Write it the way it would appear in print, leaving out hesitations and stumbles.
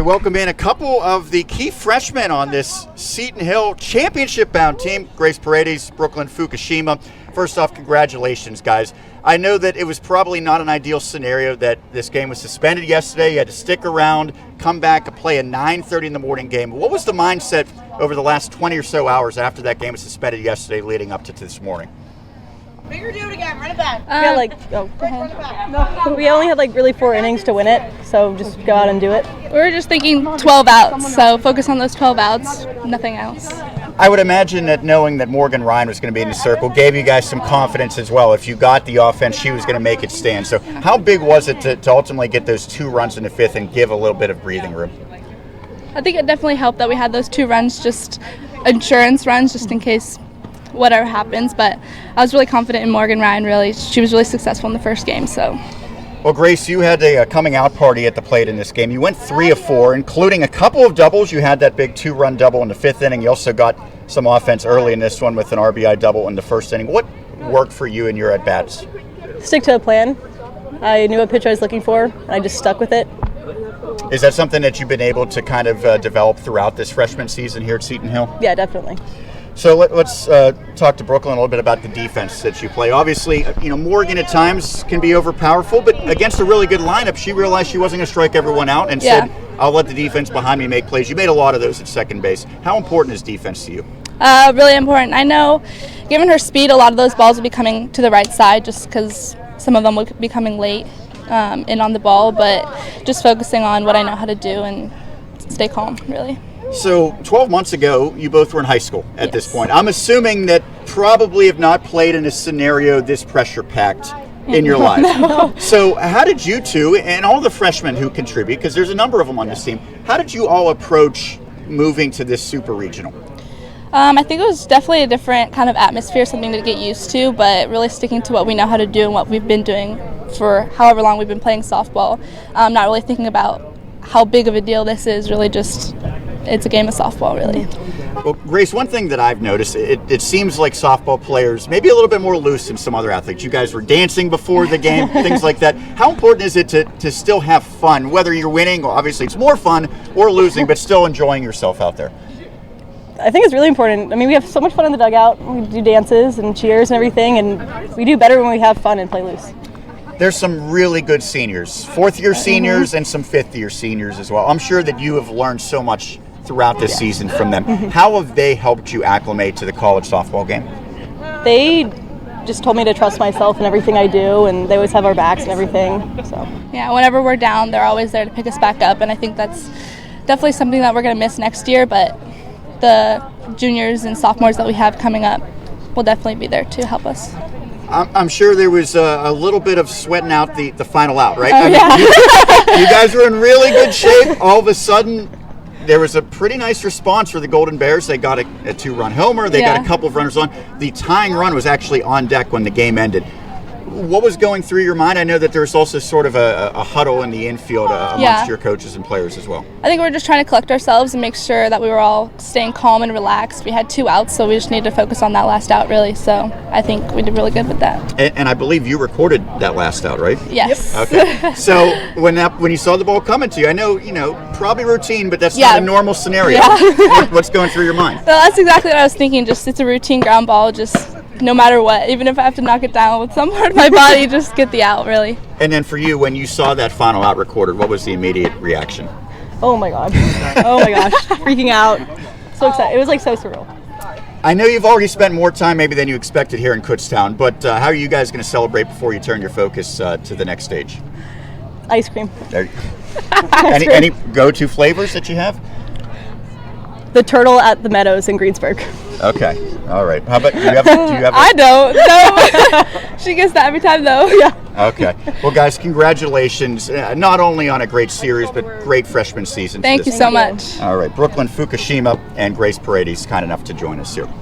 we welcome in a couple of the key freshmen on this Seton Hill championship-bound team, Grace Paredes, Brooklyn Fukushima. First off, congratulations, guys. I know that it was probably not an ideal scenario that this game was suspended yesterday. You had to stick around, come back and play a 9:30 in the morning game. What was the mindset over the last 20 or so hours after that game was suspended yesterday leading up to this morning? Bigger, do it again. Run it back. We only had really 4 innings to win it, so just go out and do it. We were just thinking 12 outs, so focus on those 12 outs, nothing else. I would imagine that knowing that Morgan Ryan was going to be in the circle gave you guys some confidence as well. If you got the offense, she was going to make it stand. So how big was it to ultimately get those 2 runs in the 5th and give a little bit of breathing room? I think it definitely helped that we had those 2 runs, just insurance runs, just in case whatever happens. But I was really confident in Morgan Ryan, really. She was really successful in the first game, so. Well, Grace, you had a coming out party at the plate in this game. You went 3 of 4, including a couple of doubles. You had that big 2-run double in the 5th inning. You also got some offense early in this one with an RBI double in the 1st inning. What worked for you in your at-bats? Stick to a plan. I knew what pitch I was looking for, and I just stuck with it. Is that something that you've been able to kind of develop throughout this freshman season here at Seton Hill? Yeah, definitely. So let's talk to Brooklyn a little bit about the defense that you play. Obviously, Morgan at times can be overpowerful, but against a really good lineup, she realized she wasn't going to strike everyone out and said, I'll let the defense behind me make plays. You made a lot of those at second base. How important is defense to you? Really important. I know, given her speed, a lot of those balls will be coming to the right side just because some of them will be coming late in on the ball, but just focusing on what I know how to do and stay calm, really. So 12 months ago, you both were in high school at this point. I'm assuming that probably have not played in a scenario this pressure-packed in your life. No. So how did you two, and all the freshmen who contribute, because there's a number of them on this team, how did you all approach moving to this super regional? I think it was definitely a different kind of atmosphere, something to get used to, but really sticking to what we know how to do and what we've been doing for however long we've been playing softball. Not really thinking about how big of a deal this is, really just it's a game of softball, really. Well, Grace, one thing that I've noticed, it seems like softball players maybe a little bit more loose than some other athletes. You guys were dancing before the game, things like that. How important is it to still have fun, whether you're winning, or obviously it's more fun, or losing, but still enjoying yourself out there? I think it's really important. I mean, we have so much fun in the dugout. We do dances and cheers and everything, and we do better when we have fun and play loose. There's some really good seniors, 4th-year seniors and some 5th-year seniors as well. I'm sure that you have learned so much throughout this season from them. How have they helped you acclimate to the college softball game? They just told me to trust myself in everything I do, and they always have our backs and everything. So Yeah, whenever we're down, they're always there to pick us back up, and I think that's definitely something that we're going to miss next year, but the juniors and sophomores that we have coming up will definitely be there to help us. I'm sure there was a little bit of sweating out the final out, right? Yeah. You guys were in really good shape. All of a sudden, there was a pretty nice response for the Golden Bears. They got a 2-run homer. They got a couple of runners on. The tying run was actually on deck when the game ended. What was going through your mind? I know that there's also sort of a huddle in the infield amongst your coaches and players as well. I think we were just trying to collect ourselves and make sure that we were all staying calm and relaxed. We had 2 outs, so we just needed to focus on that last out, really. So I think we did really good with that. And I believe you recorded that last out, right? Yes. Okay. So when you saw the ball coming to you, I know, probably routine, but that's not a normal scenario. Yeah. What's going through your mind? No, that's exactly what I was thinking. Just it's a routine ground ball, just no matter what. Even if I have to knock it down with some part of my body, just get the out, really. And then for you, when you saw that final out recorded, what was the immediate reaction? Oh my gosh. Oh my gosh. Freaking out. So excited. It was so surreal. I know you've already spent more time maybe than you expected here in Kutztown, but how are you guys going to celebrate before you turn your focus to the next stage? Ice cream. Any go-to flavors that you have? The turtle at the Meadows in Greensburg. Okay. All right. How about do you have? I don't. No. She gets that every time, though. Yeah. Okay. Well, guys, congratulations, not only on a great series, but great freshman season. Thank you so much. All right. Brooklyn Fukushima and Grace Paredes kind enough to join us here.